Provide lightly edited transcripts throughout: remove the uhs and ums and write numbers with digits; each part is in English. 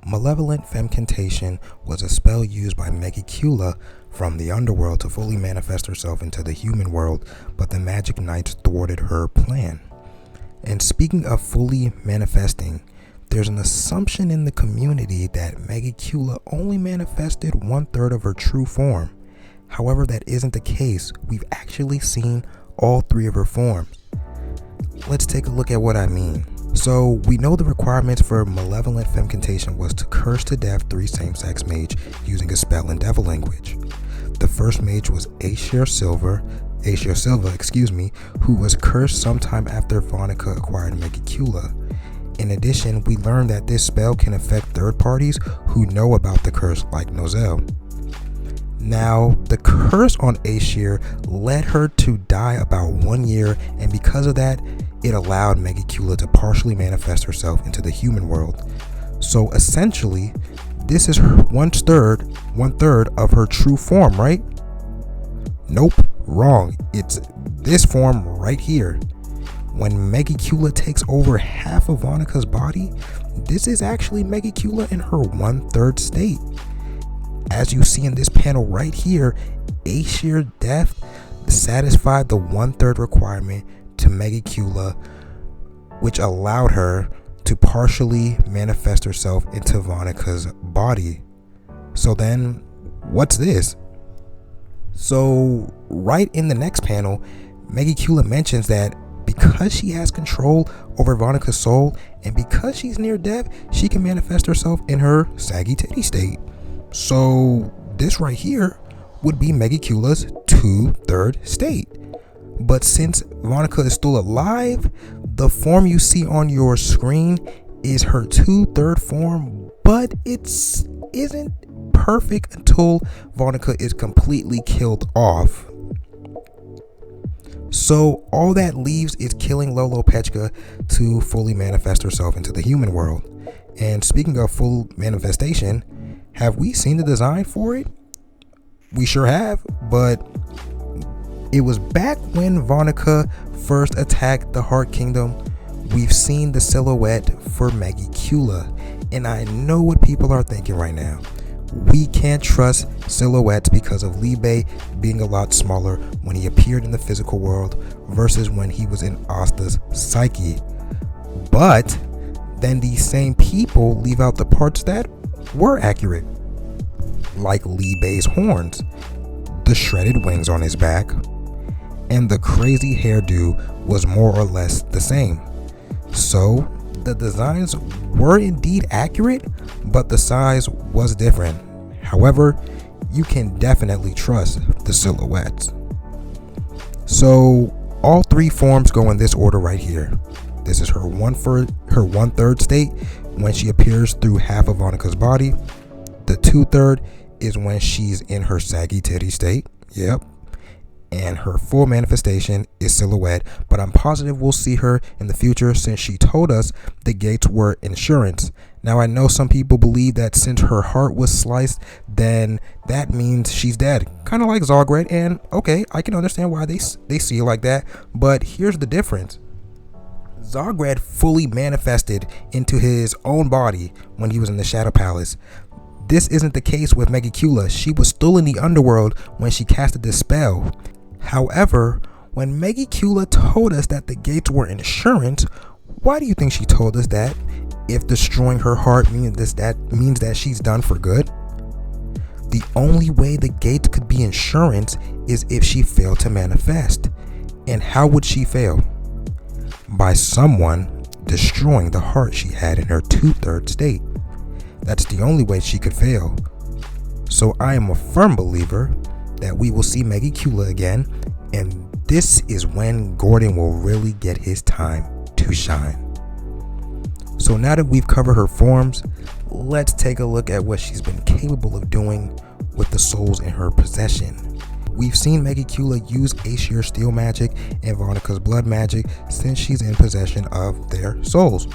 Malevolent Femcantation was a spell used by Megicula from the underworld to fully manifest herself into the human world, but the magic knights thwarted her plan. And speaking of fully manifesting, there's an assumption in the community that Megicula only manifested 1/3 of her true form. However, that isn't the case. We've actually seen all 3 of her forms. Let's take a look at what I mean. So we know the requirements for Malevolent Femcantation was to curse to death 3 same-sex mage using a spell in devil language. The first mage was Aesir Silva, who was cursed sometime after Vonica acquired Megicula. In addition, we learned that this spell can affect third parties who know about the curse, like Nozel. Now, the curse on Aesir led her to die about 1 year, and because of that, it allowed Megicula to partially manifest herself into the human world. So essentially, this is her one third of her true form, right? Nope, wrong. It's this form right here. When Megicula takes over half of Vonica's body, this is actually Megicula in her 1/3 state. As you see in this panel right here, Aesir death satisfied the 1/3 requirement to Megicula, which allowed her to partially manifest herself into Vonica's body. So then, what's this? So right in the next panel, Megicula mentions that because she has control over Vonica's soul and because she's near death, she can manifest herself in her saggy titty state. So this right here would be Megicula's 2/3 state. But since Vonica is still alive, the form you see on your screen is her 2/3 form, but it isn't perfect until Vonica is completely killed off. So all that leaves is killing Lolo Pechka to fully manifest herself into the human world. And speaking of full manifestation, have we seen the design for it? We sure have, but it was back when Vonica first attacked the Heart Kingdom. We've seen the silhouette for Megicula, and I know what people are thinking right now. We can't trust silhouettes because of Libe being a lot smaller when he appeared in the physical world versus when he was in Asta's psyche. But then these same people leave out the parts that were accurate, like Libe's horns, the shredded wings on his back, and the crazy hairdo was more or less the same. So the designs were indeed accurate, but the size was different. However, you can definitely trust the silhouettes. So all 3 forms go in this order right here. This is her 1/3 state when she appears through half of Vonica's body. The 2/3 is when she's in her saggy titty state. Yep. And her full manifestation is silhouette, but I'm positive we'll see her in the future since she told us the gates were insurance. Now, I know some people believe that since her heart was sliced, then that means she's dead, kind of like Zogred, and okay, I can understand why they see it like that, but here's the difference. Zogred fully manifested into his own body when he was in the Shadow Palace. This isn't the case with Megicula. She was still in the underworld when she casted this spell. However, when Megicula told us that the gates were insurance, why do you think she told us that? If destroying her heart means that she's done for good? The only way the gates could be insurance is if she failed to manifest. And how would she fail? By someone destroying the heart she had in her 2/3 state. That's the only way she could fail. So I am a firm believer that we will see Megicula again, and this is when Gordon will really get his time to shine. So now that we've covered her forms, let's take a look at what she's been capable of doing with the souls in her possession. We've seen Megicula use Aesir steel magic and Vonica's blood magic since she's in possession of their souls.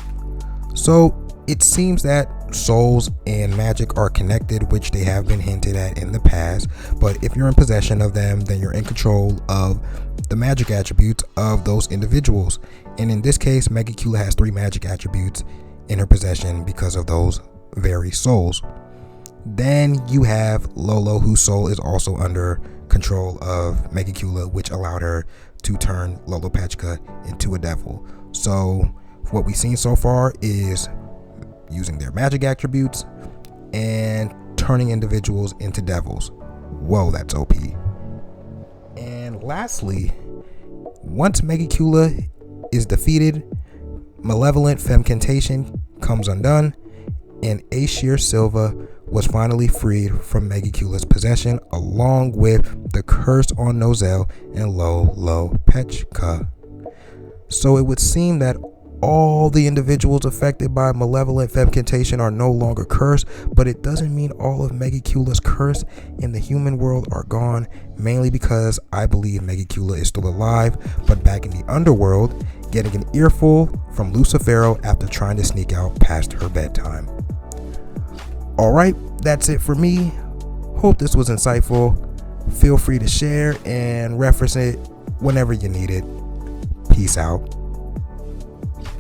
So it seems that souls and magic are connected, which they have been hinted at in the past, but if you're in possession of them, then you're in control of the magic attributes of those individuals. And in this case, Megicula has 3 magic attributes in her possession because of those very souls. Then you have Lolo, whose soul is also under control of Megicula, which allowed her to turn Lolopechka into a devil. So what we've seen so far is using their magic attributes and turning individuals into devils. Whoa, that's OP. And lastly, once Megicula is defeated, Malevolent Femcantation comes undone, and Aeshir Silva was finally freed from Megicula's possession, along with the curse on Nozel and Lolopechka. So it would seem that all the individuals affected by Malevolent Femcantation are no longer cursed, but it doesn't mean all of Megicula's curse in the human world are gone, mainly because I believe Megicula is still alive, but back in the underworld, getting an earful from Lucifero after trying to sneak out past her bedtime. Alright, that's it for me. Hope this was insightful. Feel free to share and reference it whenever you need it. Peace out.